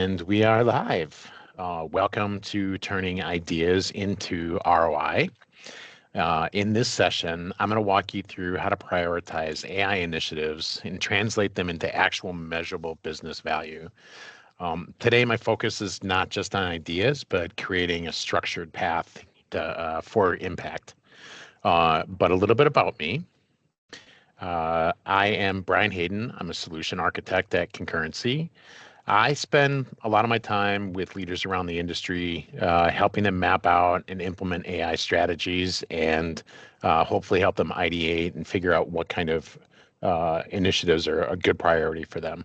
And we are live. Welcome to Turning Ideas into ROI. In this session, I'm going to walk you through how to prioritize AI initiatives and translate them into actual measurable business value. Today, my focus is not just on ideas, but creating a structured path for impact. But a little bit about me. I am Brian Hayden. I'm a solution architect at Concurrency. I spend a lot of my time with leaders around the industry, helping them map out and implement AI strategies and hopefully help them ideate and figure out what kind of initiatives are a good priority for them.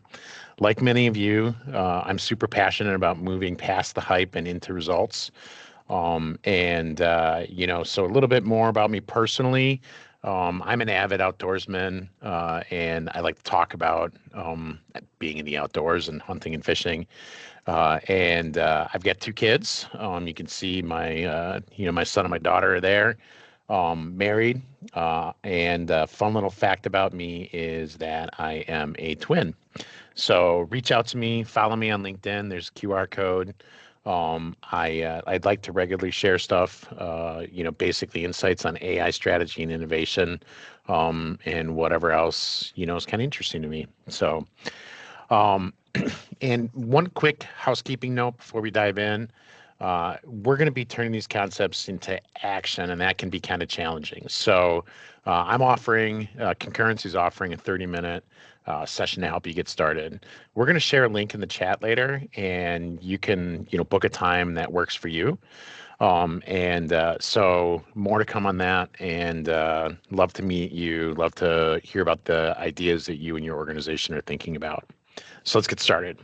Like many of you, I'm super passionate about moving past the hype and into results. So a little bit more about me personally. I'm an avid outdoorsman, and I like to talk about being in the outdoors and hunting and fishing. I've got two kids. You can see my son and my daughter are there, married. And a fun little fact about me is that I am a twin. So reach out to me, follow me on LinkedIn. There's a QR code. I'd like to regularly share stuff, basically insights on AI strategy and innovation, and whatever else, is kind of interesting to me. So, and one quick housekeeping note before we dive in. We're going to be turning these concepts into action, and that can be kind of challenging. So Concurrency is offering a 30-minute session to help you get started. We're going to share a link in the chat later, and you can, book a time that works for you. So more to come on that, and love to meet you. Love to hear about the ideas that you and your organization are thinking about. So let's get started.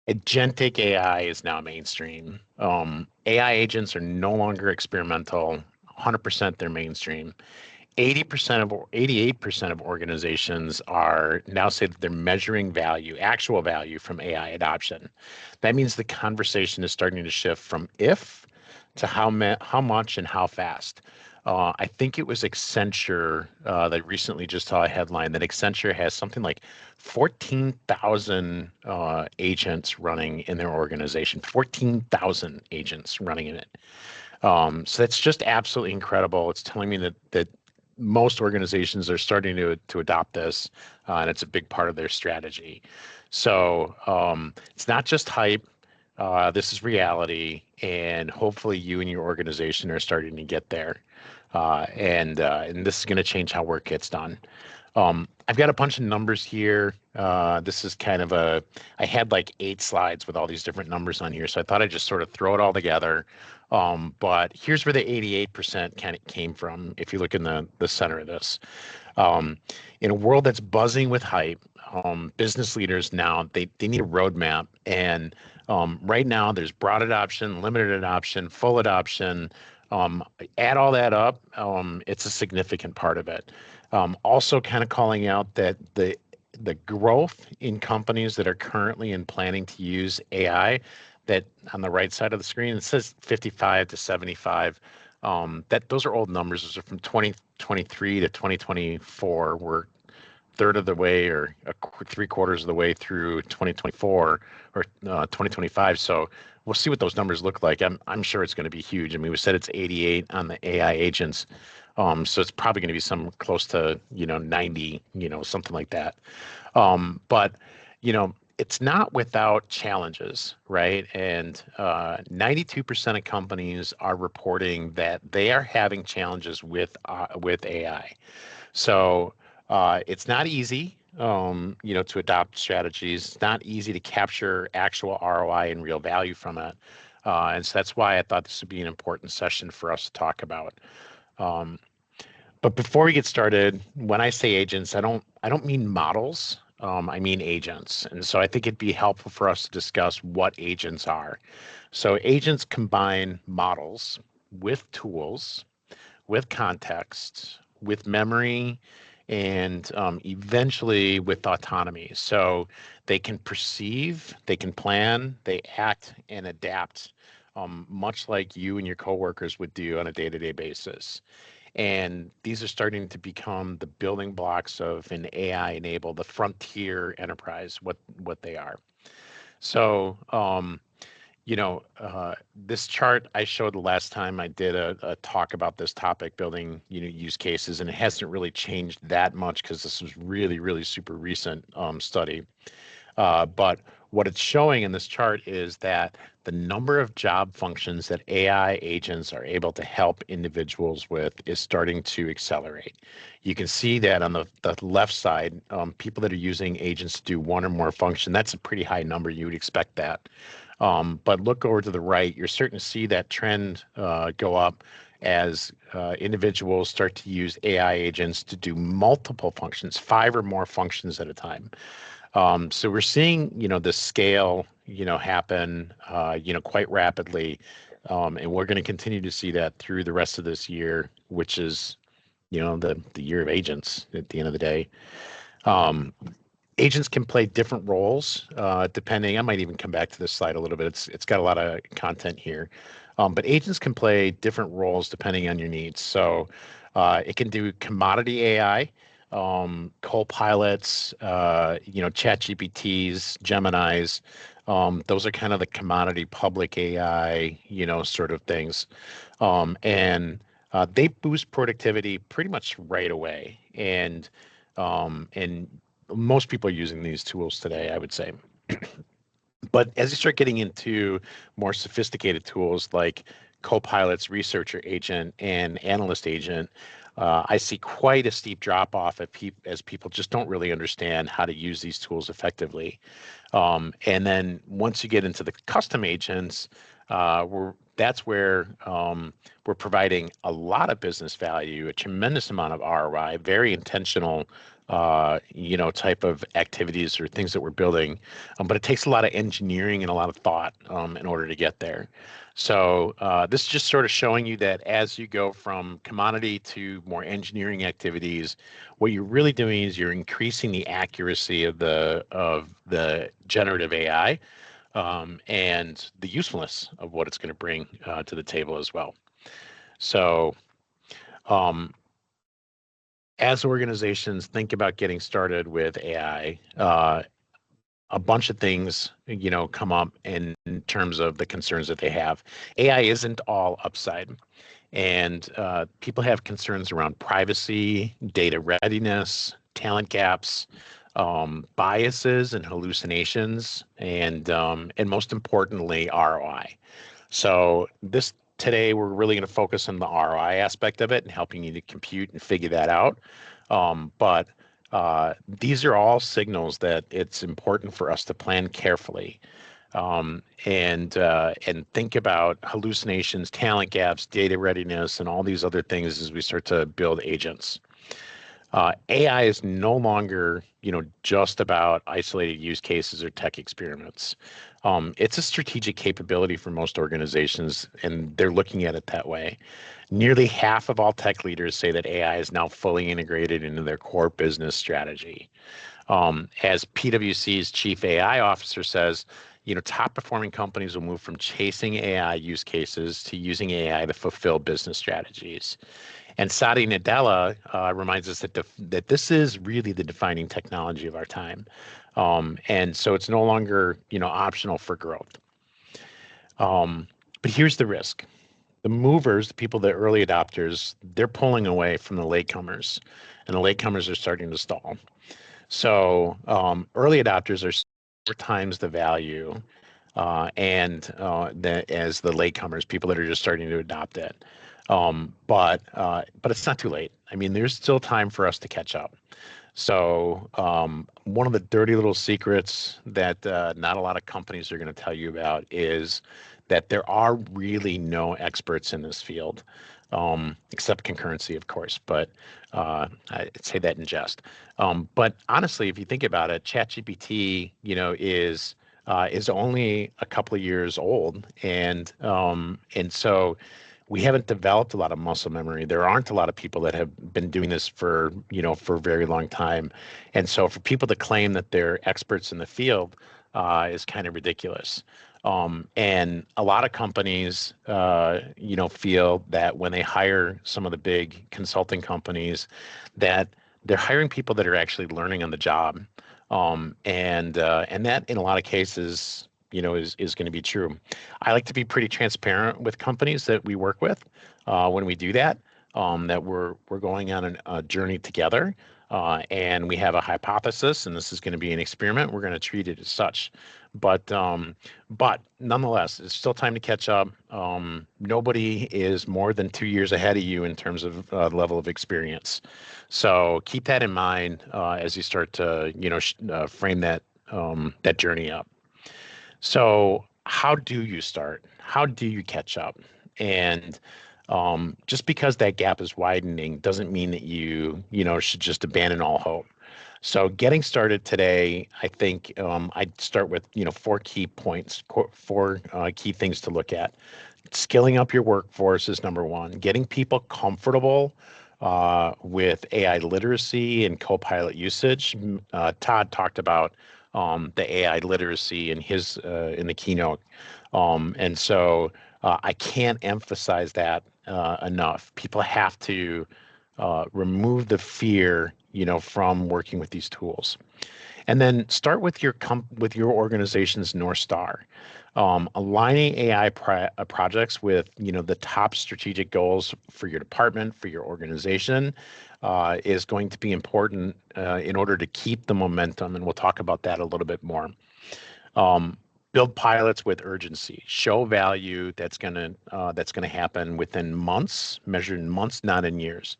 Agentic AI is now mainstream. AI agents are no longer experimental. 100% they're mainstream. 88% of organizations are now say that they're measuring value, actual value from AI adoption. That means the conversation is starting to shift from if to how much and how fast. I think it was Accenture that recently just saw a headline that Accenture has something like 14,000 agents running in their organization. 14,000 agents running in it. So that's just absolutely incredible. It's telling me that most organizations are starting to adopt this, and it's a big part of their strategy. So it's not just hype. This is reality, and hopefully you and your organization are starting to get there. And this is going to change how work gets done. I've got a bunch of numbers here. This is kind of I had like 8 slides with all these different numbers on here, so I thought I'd just sort of throw it all together. But here's where the 88% kind of came from, if you look in the center of this. In a world that's buzzing with hype, business leaders now, they need a roadmap. And right now there's broad adoption, limited adoption, full adoption. Add all that up, it's a significant part of it. Also kind of calling out that the growth in companies that are currently in planning to use AI, that on the right side of the screen, it says 55 to 75. Those are old numbers. Those are from 2023 to 2024. We're third of the way or 3/4 of the way through 2024 or 2025. So we'll see what those numbers look like. I'm sure it's going to be huge. I mean, we said it's 88 on the AI agents. So it's probably going to be some close to, 90, something like that. But it's not without challenges, right? And 92% of companies are reporting that they are having challenges with AI. So it's not easy, to adopt strategies. It's not easy to capture actual ROI and real value from it. And so that's why I thought this would be an important session for us to talk about. But before we get started, when I say agents, I don't mean models. I mean agents. And so I think it'd be helpful for us to discuss what agents are. So agents combine models with tools, with context, with memory, and eventually with autonomy. So they can perceive, they can plan, they act and adapt, much like you and your coworkers would do on a day-to-day basis. And these are starting to become the building blocks of an AI-enabled, the frontier enterprise, what they are. So, this chart I showed the last time I did a talk about this topic, building, use cases, and it hasn't really changed that much because this was really, really super recent study. But what it's showing in this chart is that the number of job functions that AI agents are able to help individuals with is starting to accelerate. You can see that on the left side, people that are using agents to do one or more function, that's a pretty high number. You would expect that. But look over to the right, you're starting to see that trend go up as individuals start to use AI agents to do multiple functions, 5 or more functions at a time. So we're seeing, the scale, happen, quite rapidly. And we're going to continue to see that through the rest of this year, which is, the year of agents at the end of the day. Agents can play different roles depending. I might even come back to this slide a little bit. It's got a lot of content here, but agents can play different roles depending on your needs. So it can do commodity AI, co-pilots, chat GPTs, Geminis. Those are kind of the commodity public AI, sort of things. And they boost productivity pretty much right away. And most people are using these tools today, I would say. But as you start getting into more sophisticated tools like Copilot's researcher agent and analyst agent, I see quite a steep drop off as people just don't really understand how to use these tools effectively. And then once you get into the custom agents, that's where we're providing a lot of business value, a tremendous amount of ROI, very intentional, type of activities or things that we're building. But it takes a lot of engineering and a lot of thought in order to get there. So this is just sort of showing you that as you go from commodity to more engineering activities, what you're really doing is you're increasing the accuracy of the generative AI and the usefulness of what it's going to bring to the table as well. So as organizations think about getting started with AI, a bunch of things, come up in terms of the concerns that they have. AI isn't all upside, and people have concerns around privacy, data readiness, talent gaps, biases and hallucinations, and most importantly, ROI. So today we're really going to focus on the ROI aspect of it and helping you to compute and figure that out. But these are all signals that it's important for us to plan carefully and think about hallucinations, talent gaps, data readiness, and all these other things as we start to build agents. AI is no longer, just about isolated use cases or tech experiments. It's a strategic capability for most organizations, and they're looking at it that way. Nearly half of all tech leaders say that AI is now fully integrated into their core business strategy. As PwC's chief AI officer says, top performing companies will move from chasing AI use cases to using AI to fulfill business strategies. And Satya Nadella reminds us that this is really the defining technology of our time. And so it's no longer, optional for growth. But here's the risk. The movers, the people, the early adopters, they're pulling away from the latecomers, and the latecomers are starting to stall. So early adopters are 4 times the value as the latecomers, people that are just starting to adopt it. But it's not too late. I mean, there's still time for us to catch up. So one of the dirty little secrets that not a lot of companies are going to tell you about is that there are really no experts in this field, except Concurrency, of course. But I say that in jest. But honestly, if you think about it, ChatGPT, is only a couple of years old, and so we haven't developed a lot of muscle memory. There aren't a lot of people that have been doing this for a very long time. And so for people to claim that they're experts in the field is kind of ridiculous. And a lot of companies, feel that when they hire some of the big consulting companies, that they're hiring people that are actually learning on the job, and that in a lot of cases, is going to be true. I like to be pretty transparent with companies that we work with when we do that. That we're going on a journey together, and we have a hypothesis, and this is going to be an experiment. We're going to treat it as such. But nonetheless, it's still time to catch up. Nobody is more than 2 years ahead of you in terms of level of experience. So keep that in mind as you start to, frame that journey up. So how do you start? How do you catch up? And just because that gap is widening doesn't mean that you should just abandon all hope. So getting started today, I think I'd start with four key points, four key things to look at. Skilling up your workforce is number one. Getting people comfortable with AI literacy and Copilot usage. Todd talked about the AI literacy in in the keynote, and so I can't emphasize that enough. People have to remove the fear, from working with these tools, and then start with your organization's North Star. Aligning AI projects with the top strategic goals for your department, for your organization, is going to be important in order to keep the momentum, and we'll talk about that a little bit more. Build pilots with urgency. Show value that's gonna happen within months, measured in months, not in years.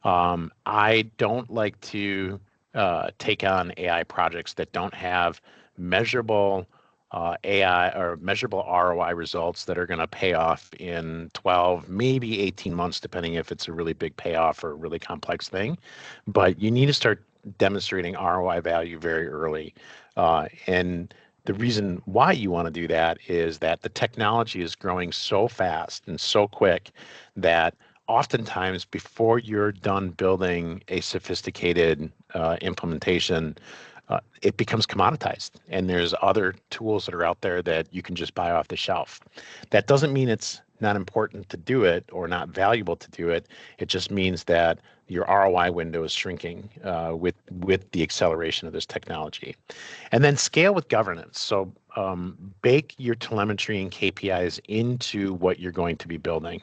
I don't like to take on AI projects that don't have measurable AI or measurable ROI results that are going to pay off in 12, maybe 18 months, depending if it's a really big payoff or a really complex thing. But you need to start demonstrating ROI value very early. And the reason why you want to do that is that the technology is growing so fast and so quick that oftentimes before you're done building a sophisticated implementation, it becomes commoditized, and there's other tools that are out there that you can just buy off the shelf. That doesn't mean it's not important to do it or not valuable to do it. It just means that your ROI window is shrinking with the acceleration of this technology. And then scale with governance. So bake your telemetry and KPIs into what you're going to be building.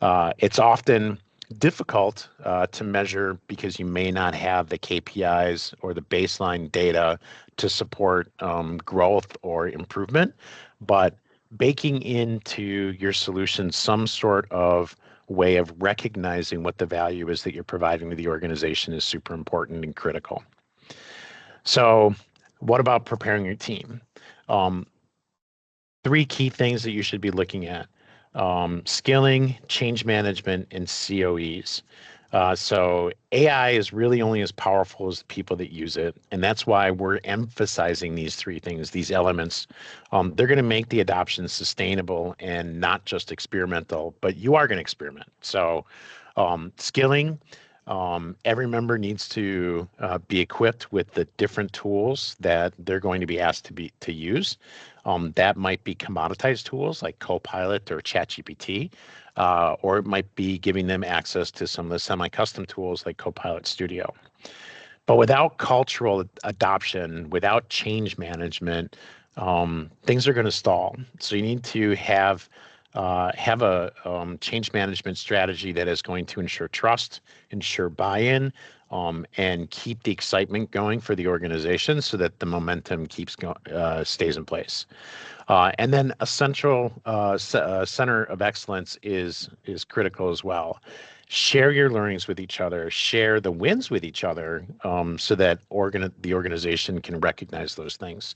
It's often difficult to measure because you may not have the KPIs or the baseline data to support growth or improvement, but baking into your solution some sort of way of recognizing what the value is that you're providing to the organization is super important and critical. So what about preparing your team? Three key things that you should be looking at. Skilling, change management, and COEs. So AI is really only as powerful as the people that use it. And that's why we're emphasizing these three things, these elements. They're going to make the adoption sustainable and not just experimental, but you are going to experiment. So skilling, every member needs to be equipped with the different tools that they're going to be asked to use. That might be commoditized tools like Copilot or ChatGPT, or it might be giving them access to some of the semi-custom tools like Copilot Studio. But without cultural adoption, without change management, things are going to stall. So you need to have a change management strategy that is going to ensure trust, ensure buy-in, and keep the excitement going for the organization so that the momentum stays in place. And then a central center of excellence is critical as well. Share your learnings with each other, share the wins with each other, so that the organization can recognize those things.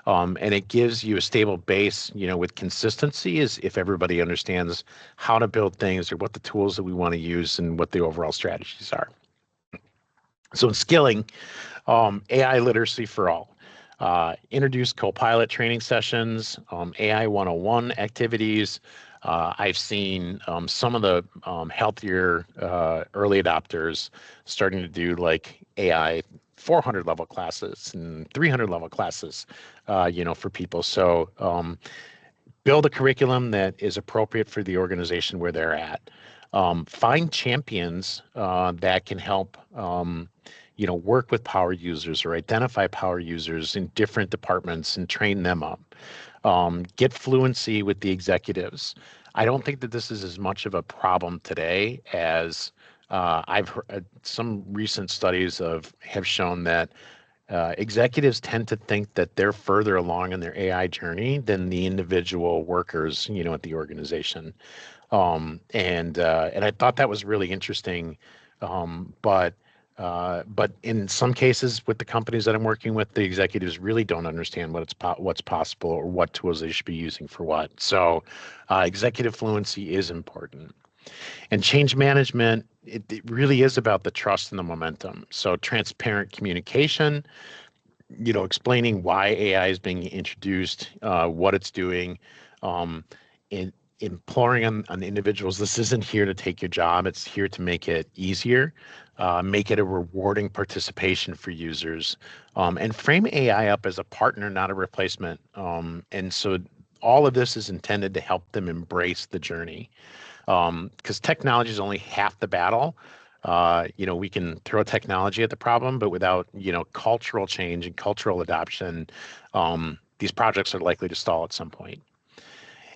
And it gives you a stable base, with consistency, is if everybody understands how to build things or what the tools that we want to use and what the overall strategies are. So in skilling, AI literacy for all. Introduce Copilot training sessions, AI 101 activities. I've seen some of the healthier early adopters starting to do like AI 400 level classes and 300 level classes, for people. So build a curriculum that is appropriate for the organization where they're at. Find champions that can help, work with power users or identify power users in different departments and train them up. Get fluency with the executives. I don't think that this is as much of a problem today as I've heard. Some recent studies have shown that executives tend to think that they're further along in their AI journey than the individual workers, at the organization. And I thought that was really interesting. But in some cases, with the companies that I'm working with, the executives really don't understand what's possible or what tools they should be using for what. So, executive fluency is important. And change management, it really is about the trust and the momentum. So, transparent communication, explaining why AI is being introduced, what it's doing, um, in, imploring on individuals, this isn't here to take your job, it's here to make it easier, make it a rewarding participation for users, and frame AI up as a partner, not a replacement. And so all of this is intended to help them embrace the journey, because technology is only half the battle. We can throw technology at the problem, but without, cultural change and cultural adoption, these projects are likely to stall at some point.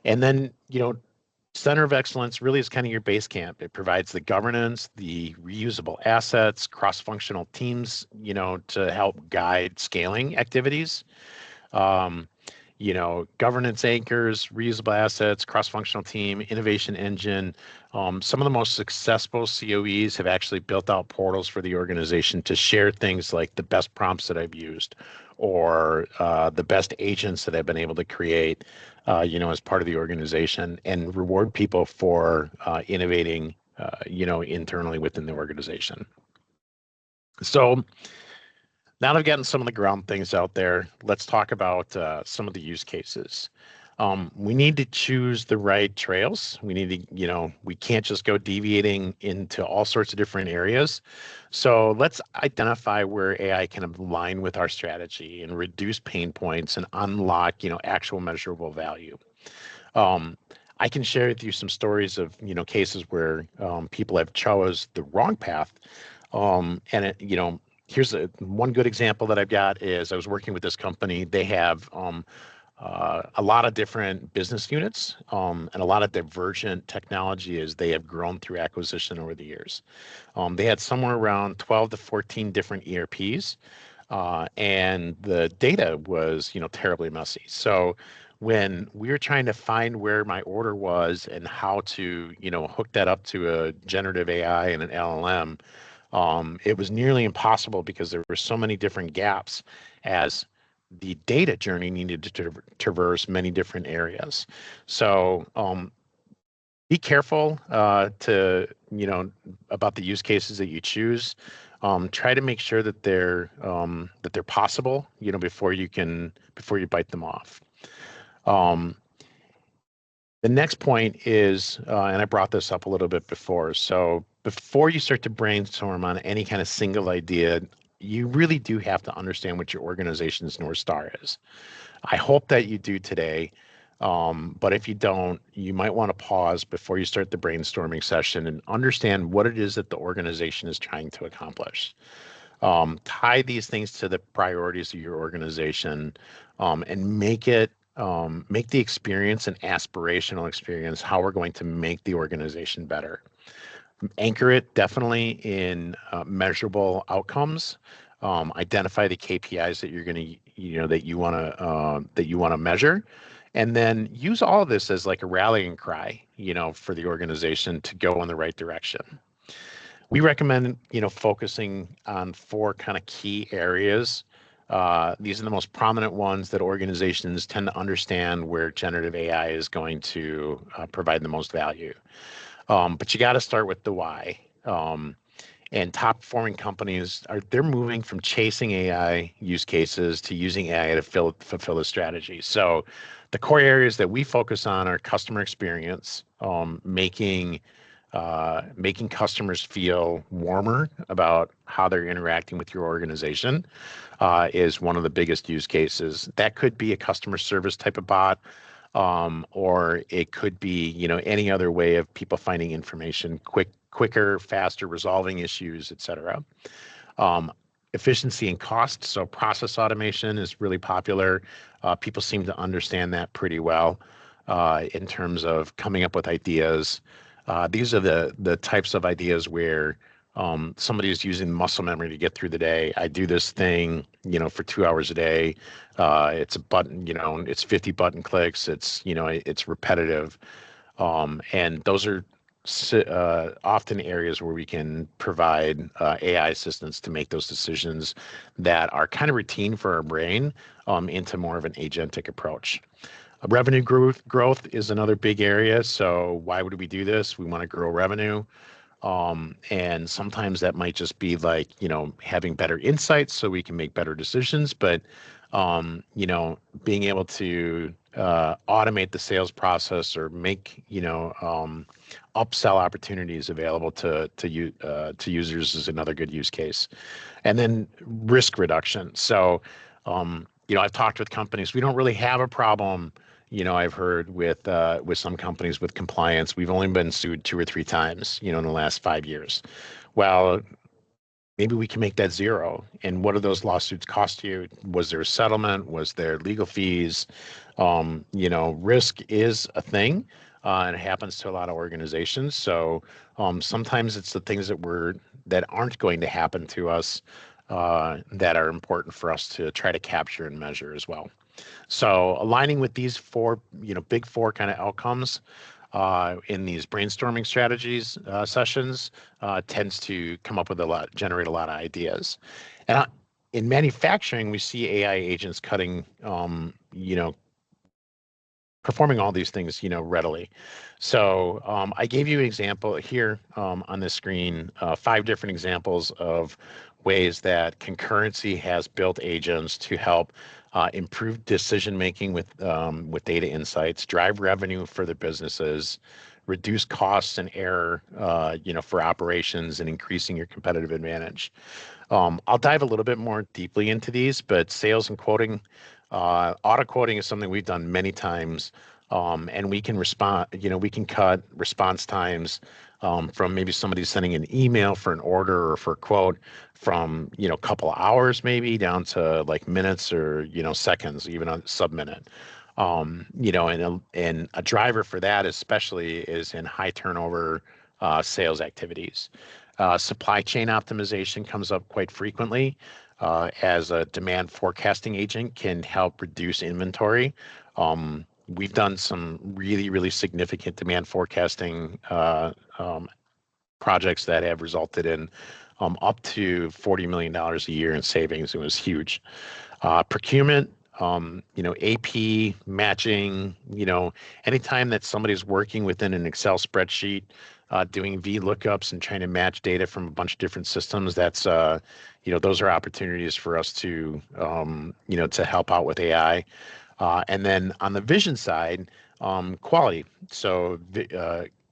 And then, Center of Excellence really is kind of your base camp. It provides the governance, the reusable assets, cross-functional teams, to help guide scaling activities. Um, Governance anchors, reusable assets, cross-functional team, innovation engine. Some of the most successful COEs have actually built out portals for the organization to share things like the best prompts that I've used, or the best agents that I've been able to create, as part of the organization, and reward people for innovating, internally within the organization. So now that I've gotten some of the ground things out there, let's talk about some of the use cases. We need to choose the right trails. We need to, we can't just go deviating into all sorts of different areas. So let's identify where AI can align with our strategy and reduce pain points and unlock, actual measurable value. I can share with you some stories of, cases where people have chose the wrong path. And it, here's one good example that I've got is I was working with this company. They have a lot of different business units, and a lot of divergent technology as they have grown through acquisition over the years. They had somewhere around 12 to 14 different ERPs, and the data was, terribly messy. So when we were trying to find where my order was and how to, hook that up to a generative AI and an LLM, it was nearly impossible because there were so many different gaps as the data journey needed to traverse many different areas. So be careful about the use cases that you choose. Try to make sure that they're possible, before you bite them off. The next point is, and I brought this up a little bit before, so before you start to brainstorm on any kind of single idea, you really do have to understand what your organization's North Star is. I hope that you do today, but if you don't, you might want to pause before you start the brainstorming session and understand what it is that the organization is trying to accomplish. Tie these things to the priorities of your organization, and make the experience an aspirational experience, how we're going to make the organization better. Anchor it definitely in measurable outcomes. Identify the KPIs that you're going to, that you want to measure, and then use all of this as like a rallying cry, for the organization to go in the right direction. We recommend, focusing on 4 kind of key areas. These are the most prominent ones that organizations tend to understand where generative AI is going to provide the most value. But you got to start with the why. And top performing companies they're moving from chasing AI use cases to using AI to fulfill the strategy. So the core areas that we focus on are customer experience, making customers feel warmer about how they're interacting with your organization, is one of the biggest use cases. That could be a customer service type of bot. or it could be, any other way of people finding information quicker, faster, resolving issues, et cetera. Um, Efficiency and cost. So process automation is really popular. People seem to understand that pretty well in terms of coming up with ideas. These are the types of ideas where somebody is using muscle memory to get through the day. I do this thing, for 2 hours a day. It's a button, it's 50 button clicks. It's repetitive. And those are often areas where we can provide AI assistance to make those decisions that are kind of routine for our brain into more of an agentic approach. Revenue growth is another big area. So why would we do this? We want to grow revenue. And sometimes that might just be like, having better insights so we can make better decisions. But, being able to automate the sales process or make, upsell opportunities available to users is another good use case. And then risk reduction. So, I've talked with companies. We don't really have a problem. I've heard with some companies with compliance, we've only been sued 2 or 3 times, in the last 5 years. Well, maybe we can make that zero. And what do those lawsuits cost you? Was there a settlement? Was there legal fees? Risk is a thing, and it happens to a lot of organizations. So sometimes it's the things that aren't going to happen to us that are important for us to try to capture and measure as well. So aligning with these four, big four kind of outcomes in these brainstorming strategies sessions tends to come up with generate a lot of ideas. And in manufacturing, we see AI agents performing all these things, readily. So I gave you an example here on the screen, 5 different examples of ways that Concurrency has built agents to help improve decision making with data insights, drive revenue for their businesses, reduce costs and error, for operations, and increasing your competitive advantage. I'll dive a little bit more deeply into these, but sales and quoting, auto quoting is something we've done many times, and we can we can cut response times from maybe somebody sending an email for an order or for a quote from, a couple hours maybe down to like minutes or, seconds, even a sub-minute. And a driver for that especially is in high turnover sales activities. Supply chain optimization comes up quite frequently as a demand forecasting agent can help reduce inventory. We've done some really, really significant demand forecasting projects that have resulted in up to $40 million a year in savings. It was huge. Procurement, AP, matching, anytime that somebody's working within an Excel spreadsheet, doing VLOOKUPs and trying to match data from a bunch of different systems, that's, those are opportunities for us to, to help out with AI. And then on the vision side, quality. So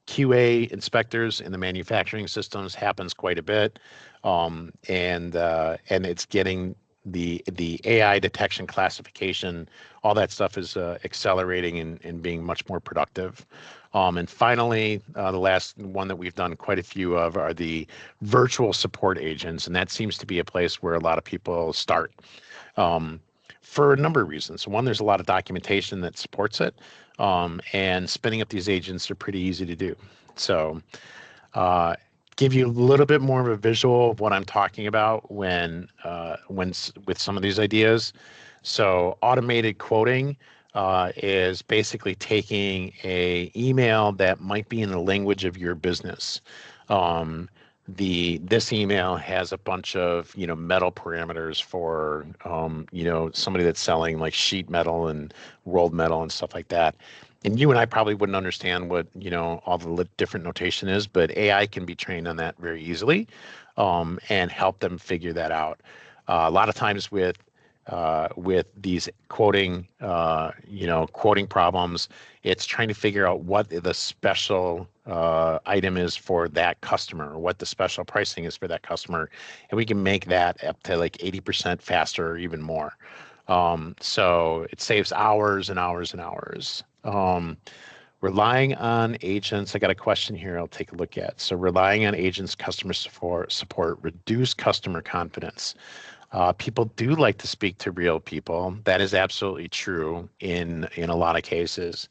QA inspectors in the manufacturing systems happens quite a bit, and it's getting the AI detection, classification, all that stuff is accelerating and being much more productive. And finally, the last one that we've done quite a few of are the virtual support agents, and that seems to be a place where a lot of people start. For a number of reasons. One, there's a lot of documentation that supports it, and spinning up these agents are pretty easy to do. So give you a little bit more of a visual of what I'm talking about when with some of these ideas. So automated quoting is basically taking a email that might be in the language of your business. This email has a bunch of metal parameters for somebody that's selling like sheet metal and rolled metal and stuff like that. And you and I probably wouldn't understand what all the different notation is, but AI can be trained on that very easily, and help them figure that out. A lot of times with these quoting problems, it's trying to figure out what the special item is for that customer, or what the special pricing is for that customer, and we can make that up to like 80% faster or even more. So it saves hours and hours and hours Relying on agents. I got a question here I'll take a look at. So relying on agents, customer support, reduce customer confidence. People do like to speak to real people. That is absolutely true in a lot of cases.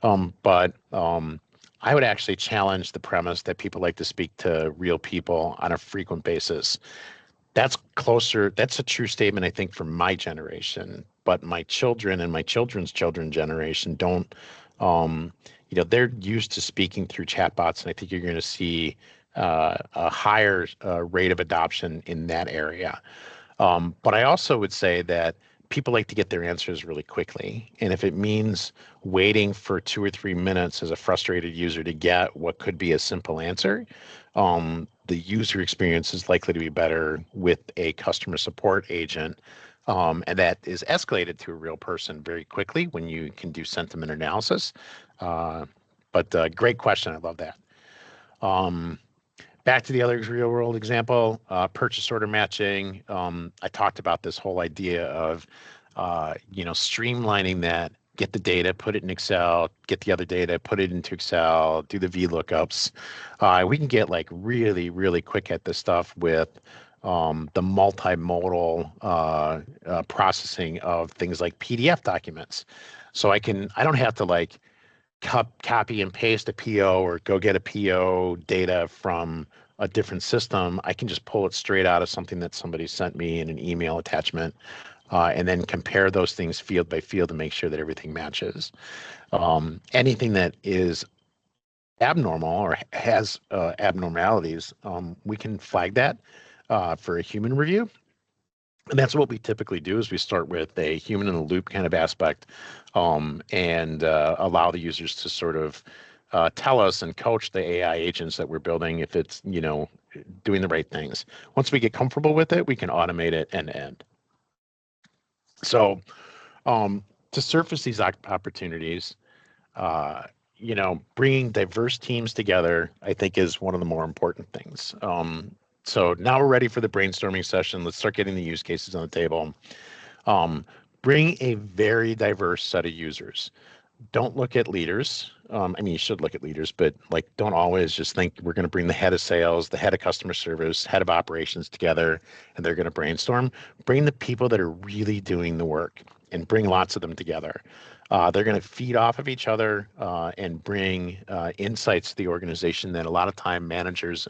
But I would actually challenge the premise that people like to speak to real people on a frequent basis. That's closer. That's a true statement, I think, for my generation. But my children and my children's children generation don't. Um, they're used to speaking through chatbots, and I think you're going to see a higher rate of adoption in that area. But I also would say that people like to get their answers really quickly. And if it means waiting for 2 or 3 minutes as a frustrated user to get what could be a simple answer, the user experience is likely to be better with a customer support agent. And that is escalated to a real person very quickly when you can do sentiment analysis. But great question. I love that. Um, Back to the other real world example, purchase order matching. I talked about this whole idea of, streamlining that, get the data, put it in Excel, get the other data, put it into Excel, do the VLOOKUPs. We can get like really, really quick at this stuff with the multimodal processing of things like PDF documents. So I don't have to like copy and paste a PO or go get a PO data from a different system. I can just pull it straight out of something that somebody sent me in an email attachment, and then compare those things field by field to make sure that everything matches. Anything that is abnormal or has abnormalities, we can flag that for a human review. And that's what we typically do is we start with a human in the loop kind of aspect, and allow the users to sort of tell us and coach the AI agents that we're building if it's, doing the right things. Once we get comfortable with it, we can automate it end to end. So to surface these opportunities, bringing diverse teams together, I think, is one of the more important things. So now we're ready for the brainstorming session. Let's start getting the use cases on the table. Bring a very diverse set of users. Don't look at leaders. You should look at leaders, but like, don't always just think we're going to bring the head of sales, the head of customer service, head of operations together, and they're going to brainstorm. Bring the people that are really doing the work and bring lots of them together. They're going to feed off of each other and bring insights to the organization that a lot of time managers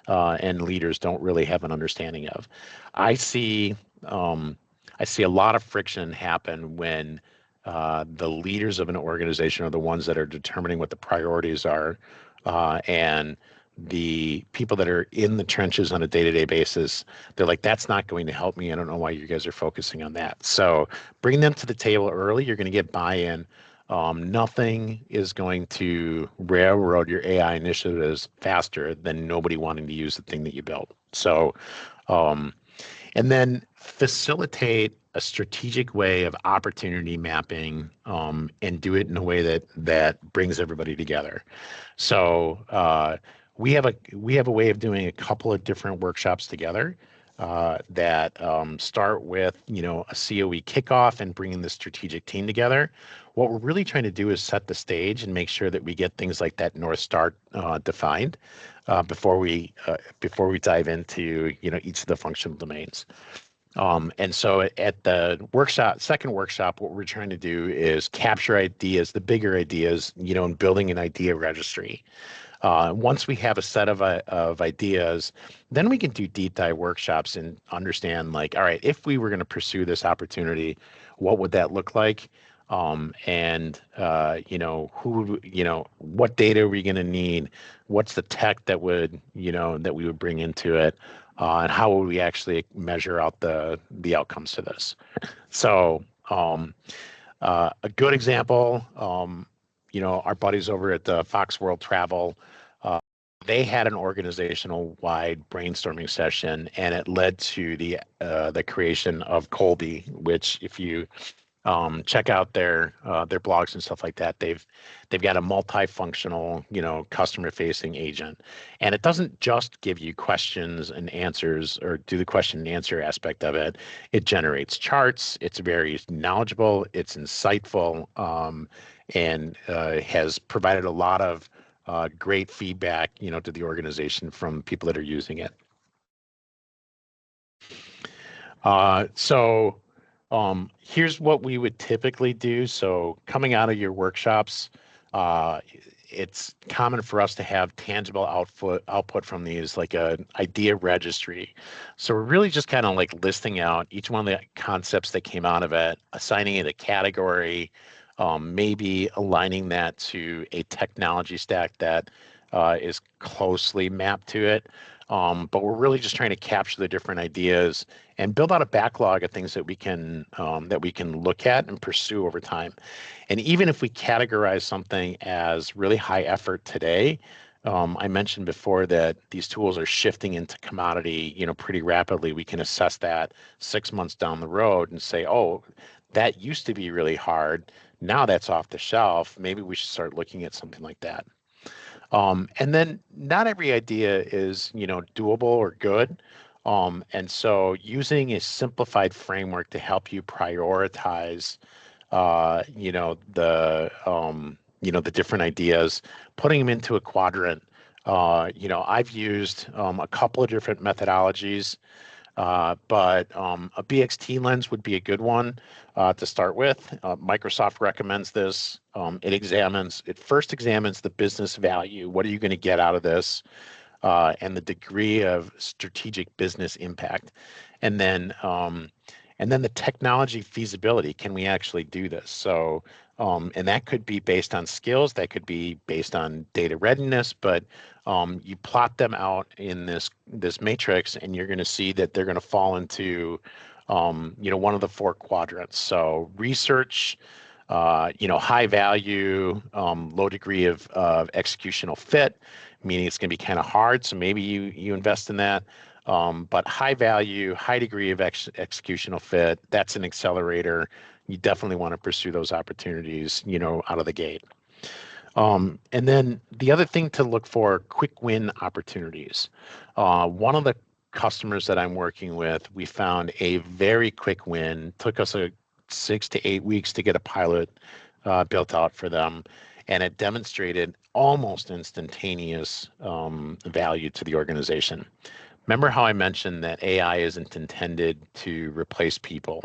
and leaders don't really have an understanding of. I see a lot of friction happen when the leaders of an organization are the ones that are determining what the priorities are, and the people that are in the trenches on a day-to-day basis, they're like, that's not going to help me. I don't know why you guys are focusing on that. So bring them to the table early. You're going to get buy-in. Nothing is going to railroad your AI initiatives faster than nobody wanting to use the thing that you built. So, and then facilitate a strategic way of opportunity mapping, and do it in a way that brings everybody together. So we have a way of doing a couple of different workshops together that start with a COE kickoff and bringing the strategic team together. What we're really trying to do is set the stage and make sure that we get things like that North Star defined before we dive into each of the functional domains. And so at the second workshop, what we're trying to do is capture ideas, the bigger ideas, and building an idea registry. Once we have a set of ideas, then we can do deep dive workshops and understand, like, all right, if we were going to pursue this opportunity, what would that look like? And what data are we going to need? What's the tech that would, that we would bring into it? And how would we actually measure out the outcomes to this? So a good example, our buddies over at Fox World Travel, they had an organizational-wide brainstorming session, and it led to the creation of Colby, which, if you check out their blogs and stuff like that, they've got a multifunctional, customer-facing agent, and it doesn't just give you questions and answers or do the question and answer aspect of it. It generates charts. It's very knowledgeable. It's insightful. and has provided a lot of great feedback, to the organization from people that are using it. Here's what we would typically do. So coming out of your workshops, uh, it's common for us to have tangible output from these, like an idea registry. So we're really just kind of like listing out each one of the concepts that came out of it, assigning it a category, maybe aligning that to a technology stack that is closely mapped to it. But we're really just trying to capture the different ideas and build out a backlog of things that we can look at and pursue over time. And even if we categorize something as really high effort today, I mentioned before that these tools are shifting into commodity, pretty rapidly. We can assess that 6 months down the road and say, oh, that used to be really hard. Now that's off the shelf. Maybe we should start looking at something like that. And then not every idea is, doable or good. And so using a simplified framework to help you prioritize, the different ideas, putting them into a quadrant. I've used a couple of different methodologies. But a BXT lens would be a good one to start with. Microsoft recommends this. It first examines the business value. What are you going to get out of this? And the degree of strategic business impact. And then the technology feasibility. Can we actually do this? So, and that could be based on skills, that could be based on data readiness, but you plot them out in this matrix, and you're going to see that they're going to fall into one of the four quadrants. So research, high value, low degree of executional fit, meaning it's going to be kind of hard. So maybe you invest in that. But high value, high degree of executional fit, that's an accelerator. You definitely want to pursue those opportunities, out of the gate. And then the other thing to look for, quick win opportunities. One of the customers that I'm working with, we found a very quick win. Took us 6 to 8 weeks to get a pilot built out for them, and it demonstrated almost instantaneous value to the organization. Remember how I mentioned that AI isn't intended to replace people?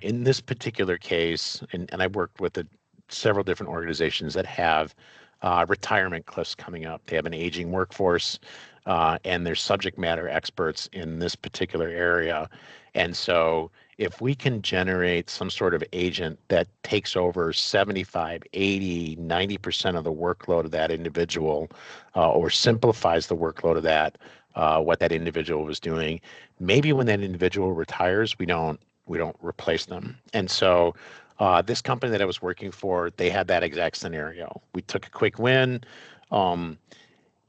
In this particular case, and I worked with several different organizations that have retirement cliffs coming up. They have an aging workforce, and they're subject matter experts in this particular area. And so if we can generate some sort of agent that takes over 75, 80, 90% of the workload of that individual, or simplifies the workload of what that individual was doing, maybe when that individual retires, we don't replace them. And so this company that I was working for, they had that exact scenario. We took a quick win.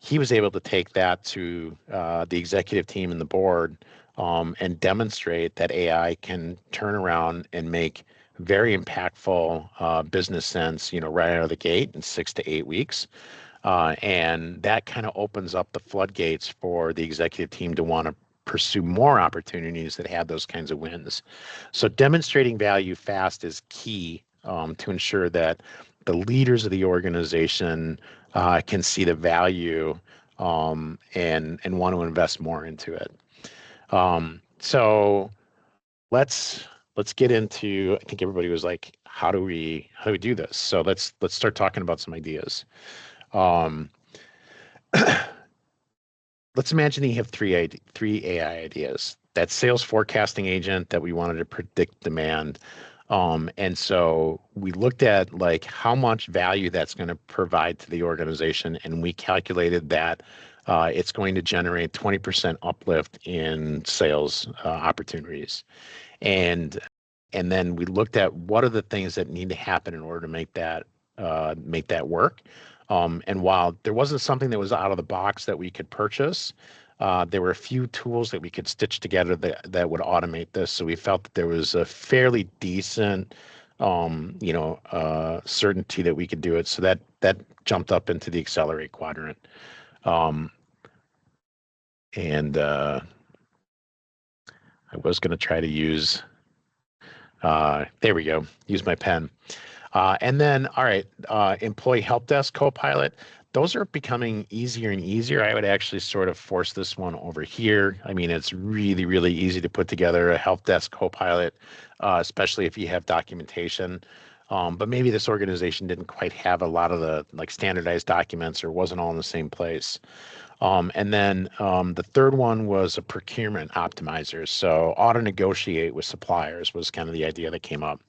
He was able to take that to the executive team and the board, and demonstrate that AI can turn around and make very impactful business sense, right out of the gate in 6 to 8 weeks. And that kind of opens up the floodgates for the executive team to want to pursue more opportunities that have those kinds of wins. So demonstrating value fast is key to ensure that the leaders of the organization can see the value, and want to invest more into it. So let's get into. I think everybody was like, how do we do this? So let's start talking about some ideas. Um, let's imagine you have three AI ideas. That sales forecasting agent that we wanted to predict demand. And so we looked at like how much value that's going to provide to the organization, and we calculated that it's going to generate 20% uplift in sales opportunities. And then we looked at what are the things that need to happen in order to make that work. And while there wasn't something that was out of the box that we could purchase, there were a few tools that we could stitch together that would automate this. So we felt that there was a fairly decent, certainty that we could do it. So that jumped up into the accelerate quadrant. And I was going to try to use, there we go, use my pen. And then, all right, employee help desk copilot. Those are becoming easier and easier. I would actually sort of force this one over here. I mean, it's really, really easy to put together a help desk copilot, especially if you have documentation. But maybe this organization didn't quite have a lot of the like standardized documents or wasn't all in the same place. And then the third one was a procurement optimizer. So auto negotiate with suppliers was kind of the idea that came up.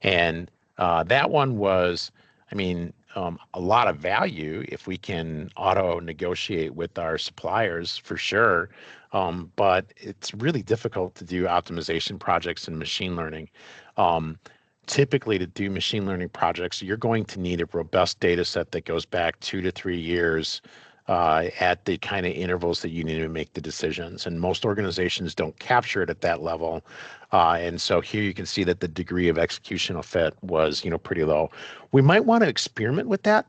And that one was, I mean, a lot of value if we can auto negotiate with our suppliers for sure. But it's really difficult to do optimization projects in machine learning. Um, Typically, to do machine learning projects, you're going to need a robust data set that goes back 2 to 3 years at the kind of intervals that you need to make the decisions. And most organizations don't capture it at that level. And so here you can see that the degree of executional fit was, pretty low. We might want to experiment with that,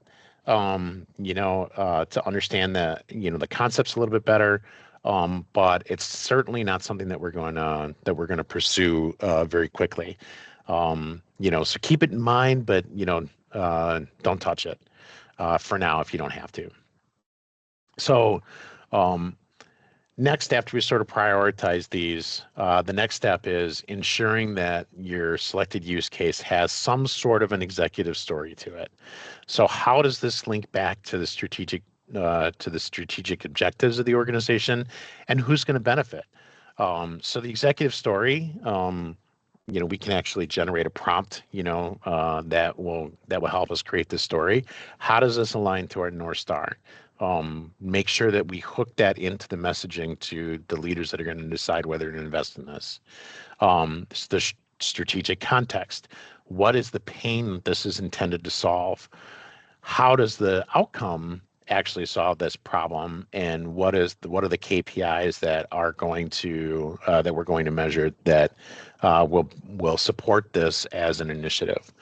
to understand the concepts a little bit better. But it's certainly not something that we're going to pursue very quickly. So keep it in mind, but don't touch it for now if you don't have to. So um, next, after we sort of prioritize these, the next step is ensuring that your selected use case has some sort of an executive story to it. So how does this link back to the strategic objectives of the organization, and who's going to benefit? So the executive story, we can actually generate a prompt, that will help us create this story. How does this align to our North Star? Make sure that we hook that into the messaging to the leaders that are going to decide whether to invest in this. Strategic context. What is the pain that this is intended to solve? How does the outcome actually solve this problem? And what are the KPIs that we're going to measure that will support this as an initiative?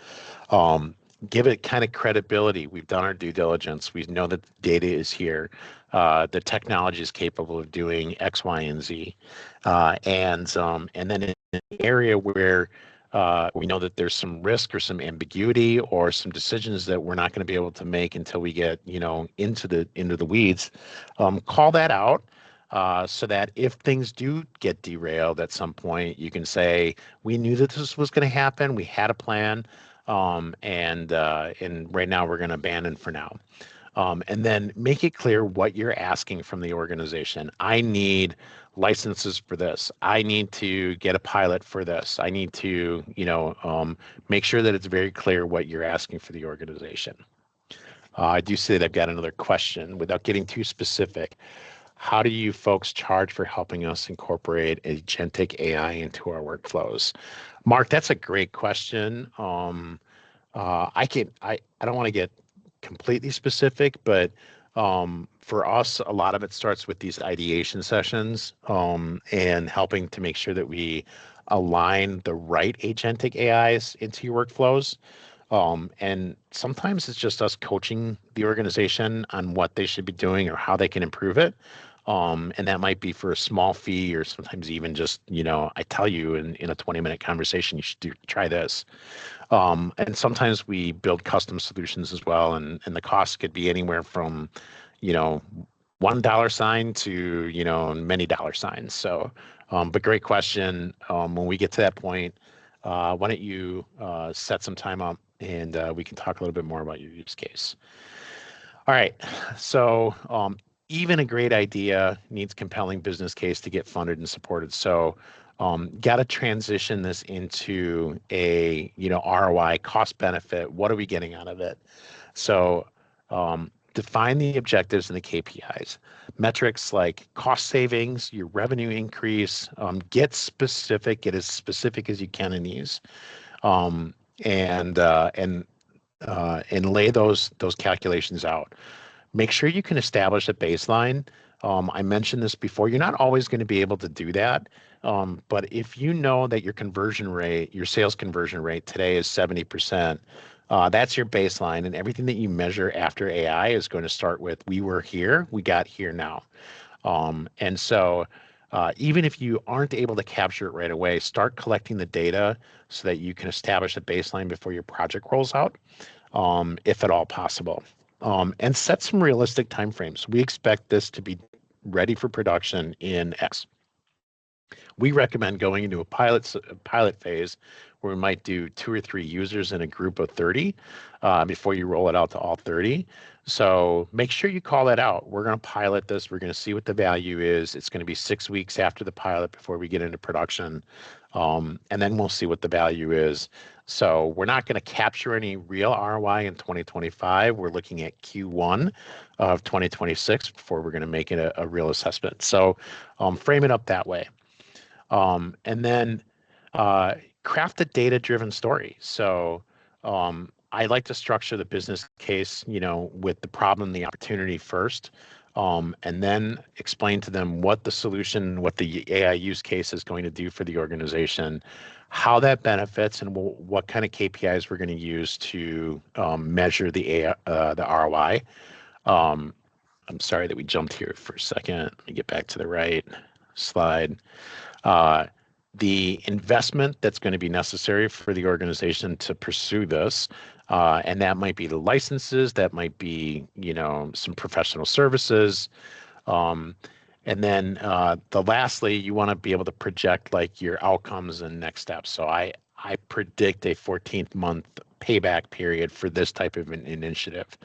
Um, Give it kind of credibility. We've done our due diligence. We know that the data is here. The technology is capable of doing X, Y, and Z. And then in an area where we know that there's some risk or some ambiguity or some decisions that we're not going to be able to make until we get into the weeds, call that out. So that if things do get derailed at some point, you can say, we knew that this was going to happen. We had a plan. And right now we're going to abandon for now. And then make it clear what you're asking from the organization. I need licenses for this. I need to get a pilot for this. I need to, make sure that it's very clear what you're asking for the organization. I do see that I've got another question without getting too specific. How do you folks charge for helping us incorporate agentic AI into our workflows? Mark, that's a great question. I don't want to get completely specific, but for us, a lot of it starts with these ideation sessions and helping to make sure that we align the right agentic AIs into your workflows. And sometimes it's just us coaching the organization on what they should be doing or how they can improve it. And that might be for a small fee or sometimes even just, I tell you in a 20-minute conversation, you should try this. And sometimes we build custom solutions as well. And the cost could be anywhere from, $1 sign to, many dollar signs. So, but great question. When we get to that point, why don't you set some time up and we can talk a little bit more about your use case. All right. So even a great idea needs compelling business case to get funded and supported. So got to transition this into a ROI, cost benefit. What are we getting out of it? So define the objectives and the KPIs. Metrics like cost savings, your revenue increase. Get specific. Get as specific as you can in these, and lay those calculations out. Make sure you can establish a baseline. I mentioned this before. You're not always going to be able to do that. But if you know that your sales conversion rate today is 70%, that's your baseline. And everything that you measure after AI is going to start with, we were here, we got here now. And so Even if you aren't able to capture it right away, start collecting the data so that you can establish a baseline before your project rolls out, if at all possible. And set some realistic timeframes. We expect this to be ready for production in X. We recommend going into a pilot phase where we might do 2 or 3 users in a group of 30 before you roll it out to all 30. So make sure you call that out. We're going to pilot this. We're going to see what the value is. It's going to be 6 weeks after the pilot before we get into production. And then we'll see what the value is. So we're not going to capture any real ROI in 2025. We're looking at Q1 of 2026 before we're going to make it a real assessment. So frame it up that way. And then craft a data-driven story. So I like to structure the business case, with the problem, the opportunity first, and then explain to them what the solution, what the AI use case is going to do for the organization, how that benefits, and what kind of KPIs we're going to use to measure the ROI. I'm sorry that we jumped here for a second. Let me get back to the right slide. The investment that's going to be necessary for the organization to pursue this, and that might be the licenses, that might be, some professional services. And then lastly, you want to be able to project like your outcomes and next steps. So I predict a 14th month payback period for this type of an initiative.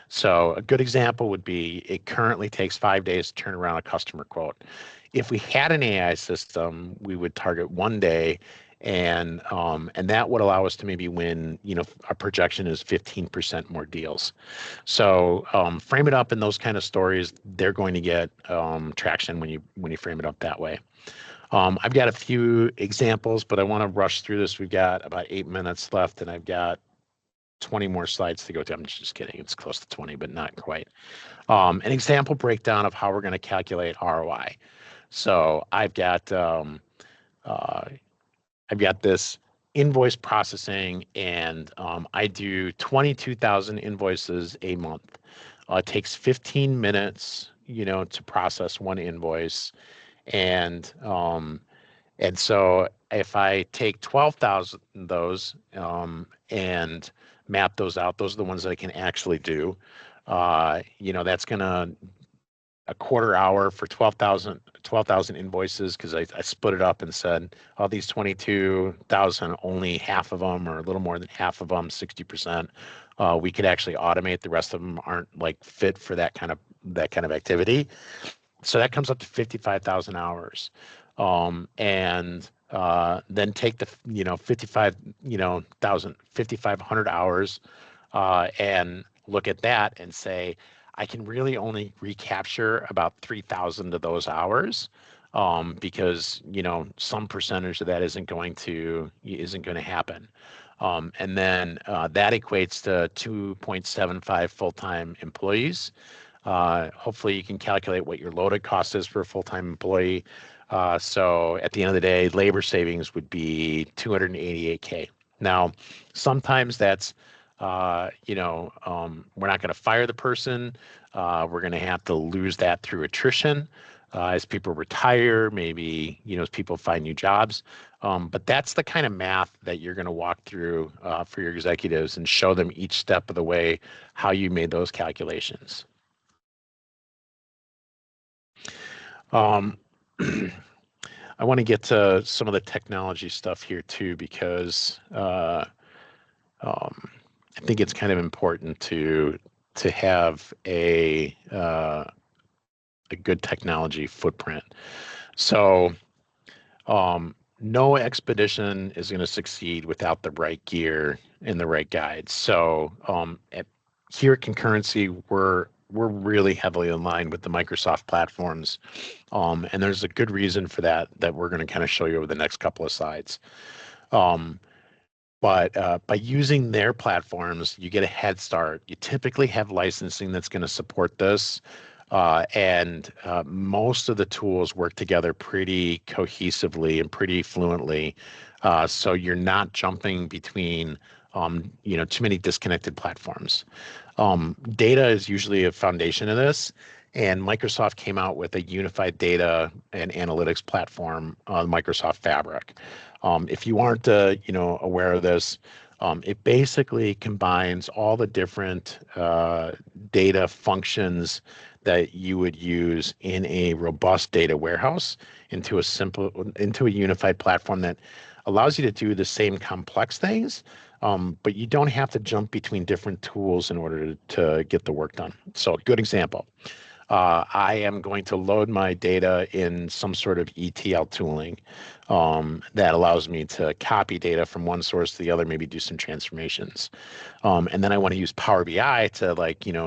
So a good example would be it currently takes 5 days to turn around a customer quote. If we had an AI system, we would target 1 day, and that would allow us to maybe win, our projection is 15% more deals. So frame it up in those kind of stories. They're going to get traction when you frame it up that way. I've got a few examples, but I want to rush through this. We've got about 8 minutes left, and I've got 20 more slides to go to. I'm just kidding. It's close to 20, but not quite. An example breakdown of how we're going to calculate ROI. So I've got this invoice processing, and I do 22,000 invoices a month. It takes 15 minutes, to process one invoice, and so if I take 12,000 of those and map those out, those are the ones that I can actually do. That's gonna a quarter hour for 12,000 invoices, because I split it up and said, these 22,000, only half of them, or a little more than half of them, 60%, we could actually automate. The rest of them aren't like fit for that kind of activity. So that comes up to 55,000 hours. And then take the 5,500 hours and look at that and say, I can really only recapture about 3,000 of those hours, because some percentage of that isn't going to happen. And then that equates to 2.75 full-time employees. Hopefully you can calculate what your loaded cost is for a full-time employee. So at the end of the day, labor savings would be $288K. Now, sometimes that's, we're not going to fire the person. We're going to have to lose that through attrition as people retire, maybe, as people find new jobs. But that's the kind of math that you're going to walk through for your executives and show them each step of the way how you made those calculations. I want to get to some of the technology stuff here too, because I think it's kind of important to have a good technology footprint. So no expedition is going to succeed without the right gear and the right guides. So here at Concurrency, we're really heavily aligned with the Microsoft platforms, and there's a good reason for that we're going to kind of show you over the next couple of slides. But by using their platforms, you get a head start. You typically have licensing that's going to support this, and most of the tools work together pretty cohesively and pretty fluently, so you're not jumping between too many disconnected platforms. Data is usually a foundation of this, and Microsoft came out with a unified data and analytics platform on Microsoft Fabric. If you aren't, aware of this, it basically combines all the different data functions that you would use in a robust data warehouse into a unified platform that allows you to do the same complex things, but you don't have to jump between different tools in order to get the work done. So a good example. I am going to load my data in some sort of ETL tooling that allows me to copy data from one source to the other, maybe do some transformations. And then I want to use Power BI to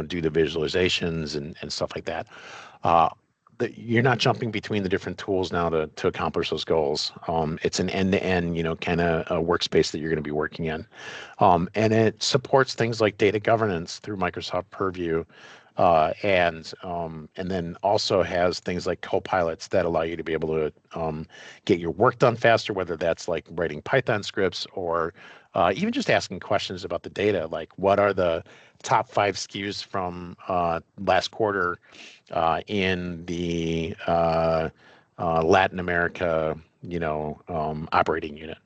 do the visualizations and stuff like that. Uh, you're not jumping between the different tools now to accomplish those goals. It's an end-to-end, kind of workspace that you're going to be working in. And it supports things like data governance through Microsoft Purview. And then also has things like copilots that allow you to be able to get your work done faster, whether that's like writing Python scripts or even just asking questions about the data, like what are the top 5 SKUs from last quarter in the Latin America, operating unit.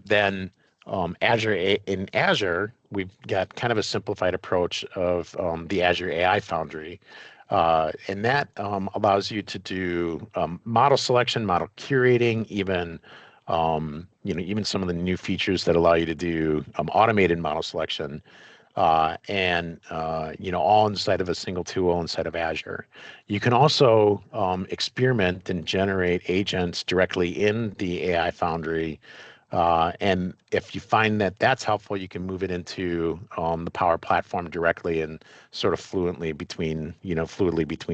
Then in Azure, we've got kind of a simplified approach of the Azure AI Foundry. And that allows you to do model selection, model curating, even even some of the new features that allow you to do automated model selection, all inside of a single tool inside of Azure. You can also experiment and generate agents directly in the AI Foundry. And if you find that that's helpful, you can move it into the Power Platform directly and sort of fluidly between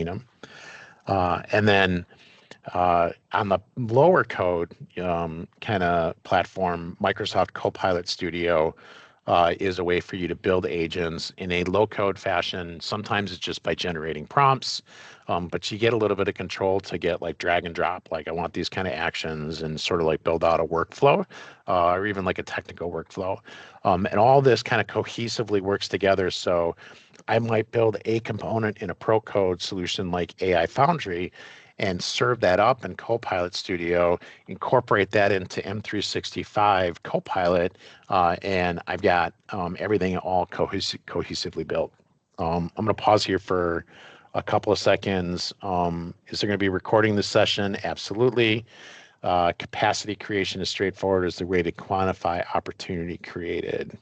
them. And then on the lower code kind of platform, Microsoft Copilot Studio is a way for you to build agents in a low code fashion. Sometimes it's just by generating prompts, but you get a little bit of control to get like drag and drop, like I want these kind of actions, and sort of like build out a workflow or even like a technical workflow. And all this kind of cohesively works together. So I might build a component in a pro code solution like AI Foundry and serve that up in Copilot Studio, incorporate that into M365 Copilot, and I've got everything all cohesively built. I'm going to pause here for a couple of seconds. Is there going to be recording this session? Absolutely. Capacity creation is straightforward as the way to quantify opportunity created.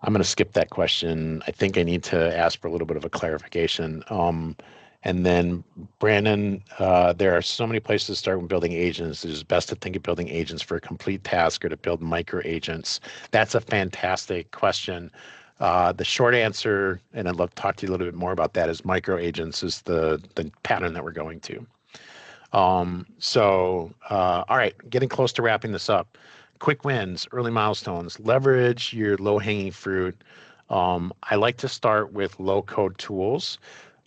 I'm going to skip that question. I think I need to ask for a little bit of a clarification. And then, Brandon, there are so many places to start when building agents. It's best to think of building agents for a complete task or to build micro agents. That's a fantastic question. The short answer, and I'd love to talk to you a little bit more about that, is micro agents is the pattern that we're going to. All right, getting close to wrapping this up. Quick wins, early milestones, leverage your low-hanging fruit. I like to start with low-code tools,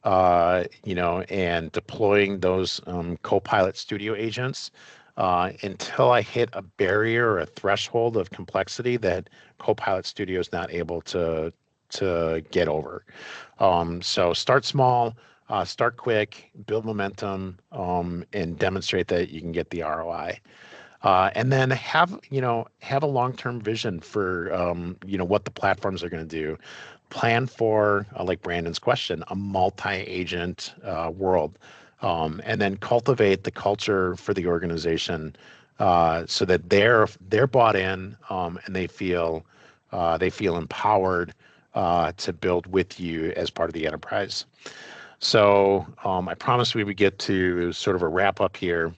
and deploying those Copilot Studio agents until I hit a barrier or a threshold of complexity that Copilot Studio is not able to get over. So start small, start quick, build momentum, and demonstrate that you can get the ROI. And then have a long-term vision for what the platforms are going to do. Plan for, like Brandon's question, a multi-agent world, and then cultivate the culture for the organization so that they're bought in, and they feel empowered to build with you as part of the enterprise. So I promised we would get to sort of a wrap up here.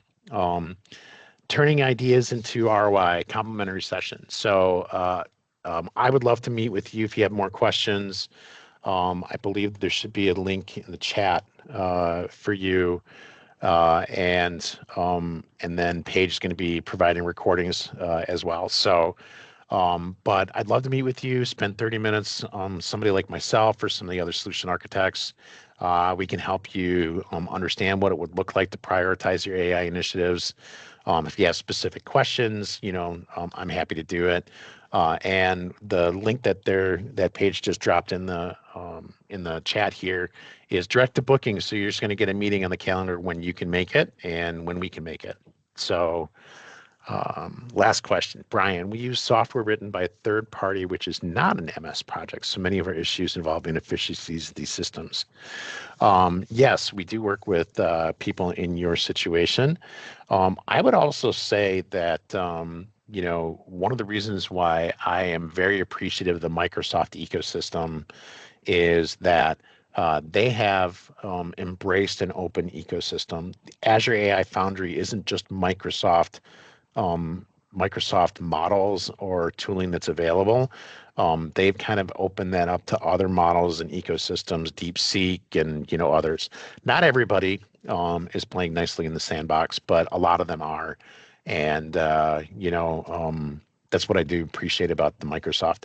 Turning ideas into ROI, complimentary session. So I would love to meet with you if you have more questions. I believe there should be a link in the chat for you. And then Paige is going to be providing recordings as well. So, but I'd love to meet with you, spend 30 minutes, somebody like myself or some of the other solution architects. We can help you understand what it would look like to prioritize your AI initiatives. If you have specific questions, I'm happy to do it. And the link that page just dropped in the chat here is direct to booking. So you're just going to get a meeting on the calendar when you can make it and when we can make it. So last question, Brian, we use software written by a third party, which is not an MS project. So many of our issues involve inefficiencies of these systems. Yes, we do work with people in your situation. I would also say that, one of the reasons why I am very appreciative of the Microsoft ecosystem is that they have embraced an open ecosystem. Azure AI Foundry isn't just Microsoft models or tooling that's available. They've kind of opened that up to other models and ecosystems, DeepSeek and others. Not everybody is playing nicely in the sandbox, but a lot of them are. And that's what I do appreciate about the Microsoft.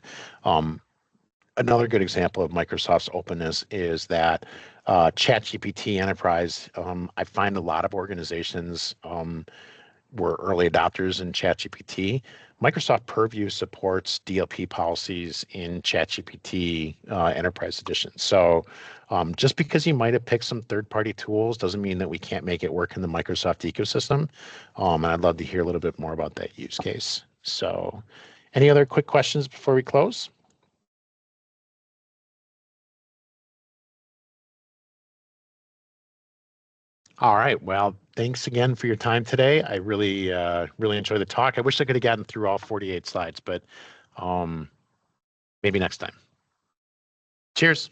Another good example of Microsoft's openness is that ChatGPT Enterprise. I find a lot of organizations were early adopters in ChatGPT. Microsoft Purview supports DLP policies in ChatGPT Enterprise Edition. So just because you might have picked some third-party tools doesn't mean that we can't make it work in the Microsoft ecosystem. And I'd love to hear a little bit more about that use case. So any other quick questions before we close? All right. Well, thanks again for your time today. I really enjoyed the talk. I wish I could have gotten through all 48 slides, but maybe next time. Cheers.